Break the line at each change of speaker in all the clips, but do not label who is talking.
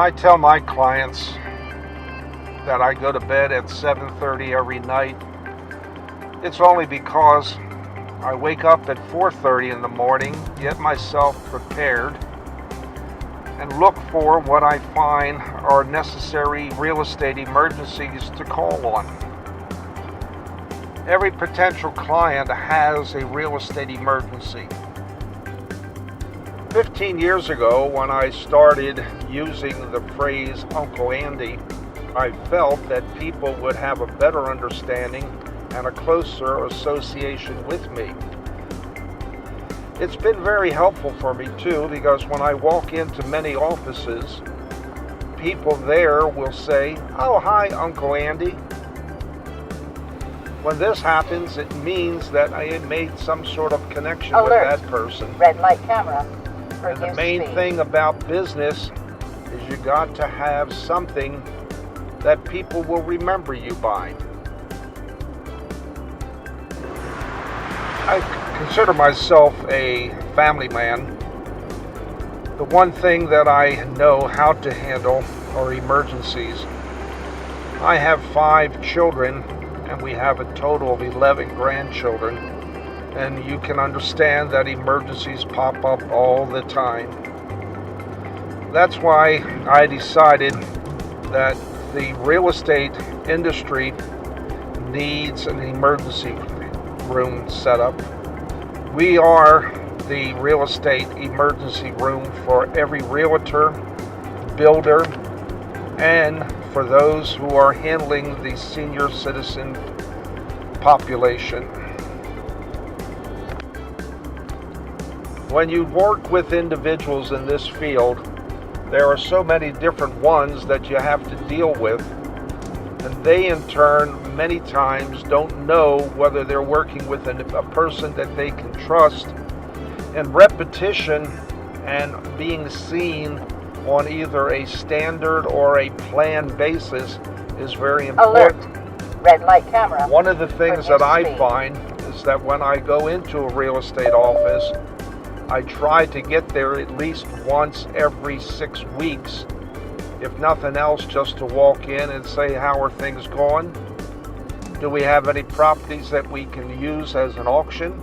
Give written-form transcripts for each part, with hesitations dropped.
I tell my clients that I go to bed at 7:30 every night, it's only because I wake up at 4:30 in the morning, get myself prepared, and look for what I find are necessary real estate emergencies to call on. Every potential client has a real estate emergency. 15 years ago, when I started using the phrase Uncle Andy, I felt that people would have a better understanding and a closer association with me. It's been very helpful for me too, because when I walk into many offices, people there will say, "Oh, hi, Uncle Andy." When this happens, it means that I made some sort of connection with that person.
Red light camera.
And the main thing about business is you got to have something that people will remember you by. I consider myself a family man. The one thing that I know how to handle are emergencies. I have 5 children and we have a total of 11 grandchildren. And you can understand that emergencies pop up all the time. That's why I decided that the real estate industry needs an emergency room set up. We are the real estate emergency room for every realtor, builder, and for those who are handling the senior citizen population. When you work with individuals in this field, there are so many different ones that you have to deal with, and they in turn many times don't know whether they're working with a person that they can trust, and repetition and being seen on either a standard or a planned basis is very important.
Alert. Red light camera.
One of the things that I find is that when I go into a real estate office, I try to get there at least once every 6 weeks, if nothing else, just to walk in and say, "How are things going? Do we have any properties that we can use as an auction?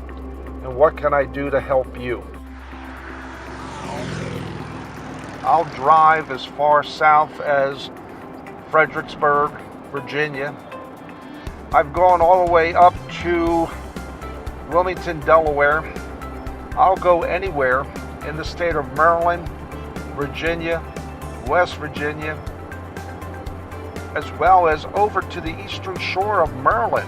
And what can I do to help you?" I'll drive as far south as Fredericksburg, Virginia. I've gone all the way up to Wilmington, Delaware. I'll go anywhere in the state of Maryland, Virginia, West Virginia, as well as over to the eastern shore of Maryland.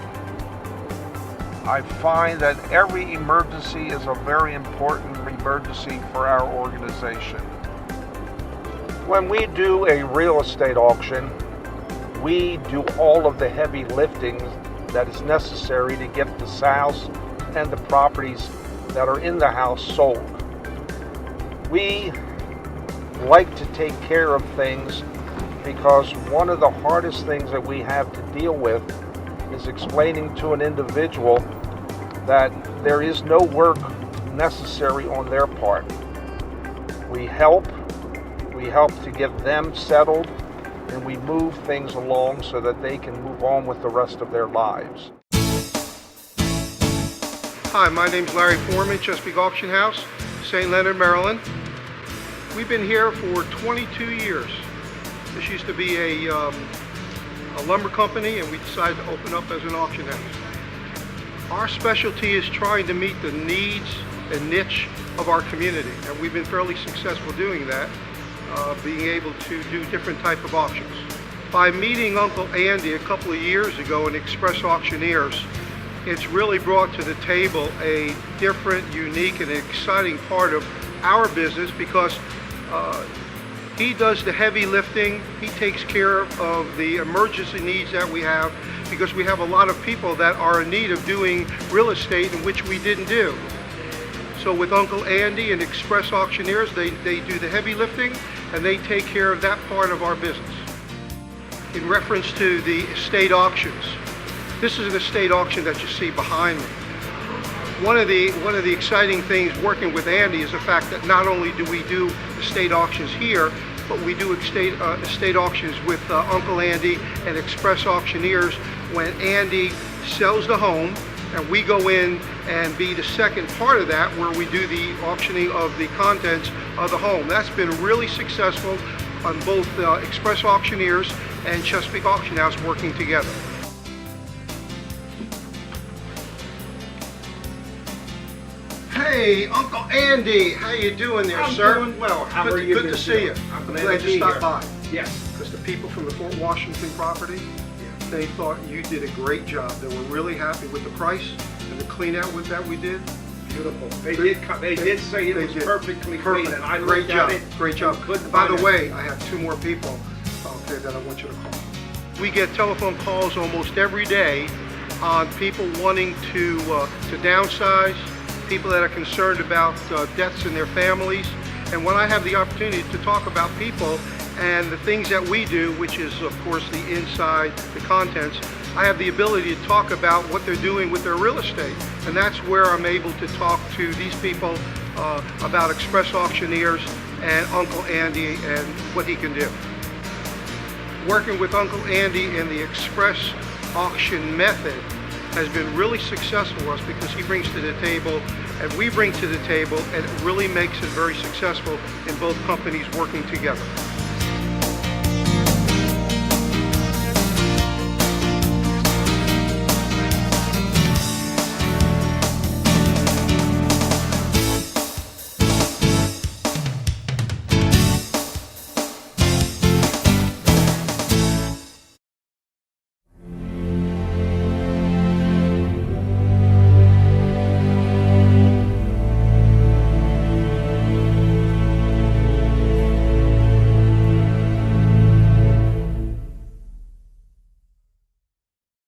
I find that every emergency is a very important emergency for our organization. When we do a real estate auction, we do all of the heavy lifting that is necessary to get the house and the properties that are in the house sold. We like to take care of things because one of the hardest things that we have to deal with is explaining to an individual that there is no work necessary on their part. We help to get them settled, and we move things along so that they can move on with the rest of their lives.
Hi, my name's Larry Foreman, Chesapeake Auction House, St. Leonard, Maryland. We've been here for 22 years. This used to be a lumber company, and we decided to open up as an auction house. Our specialty is trying to meet the needs and niche of our community, and we've been fairly successful doing that, being able to do different type of auctions. By meeting Uncle Andy a couple of years ago in Express Auctioneers, it's really brought to the table a different, unique, and exciting part of our business, because he does the heavy lifting. He takes care of the emergency needs that we have, because we have a lot of people that are in need of doing real estate in which we didn't do. So with Uncle Andy and Express Auctioneers, they do the heavy lifting, and they take care of that part of our business. In reference to the estate auctions, this is an estate auction that you see behind me. One of the exciting things working with Andy is the fact that not only do we do estate auctions here, but we do estate auctions with Uncle Andy and Express Auctioneers. When Andy sells the home, and we go in and be the second part of that, where we do the auctioning of the contents of the home. That's been really successful on both Express Auctioneers and Chesapeake Auction House working together. Hey, Uncle Andy, how you doing there, sir?
I'm doing well. How are you?
Good to see you.
I'm
glad you stopped by.
Yes.
Because the people from the Fort Washington property, they thought you did a great job. They were really happy with the price and the clean out that we did.
Beautiful. They did say it was perfectly clean, and I
Great
looked
job.
at it.
Great job. By the way, I have 2 more people okay, that I want you to call. We get telephone calls almost every day on people wanting to downsize, people that are concerned about deaths in their families. And when I have the opportunity to talk about people and the things that we do, which is of course the inside, the contents, I have the ability to talk about what they're doing with their real estate. And that's where I'm able to talk to these people about Express Auctioneers and Uncle Andy and what he can do. Working with Uncle Andy in the Express auction method has been really successful for us, because he brings to the table and we bring to the table, and it really makes it very successful in both companies working together.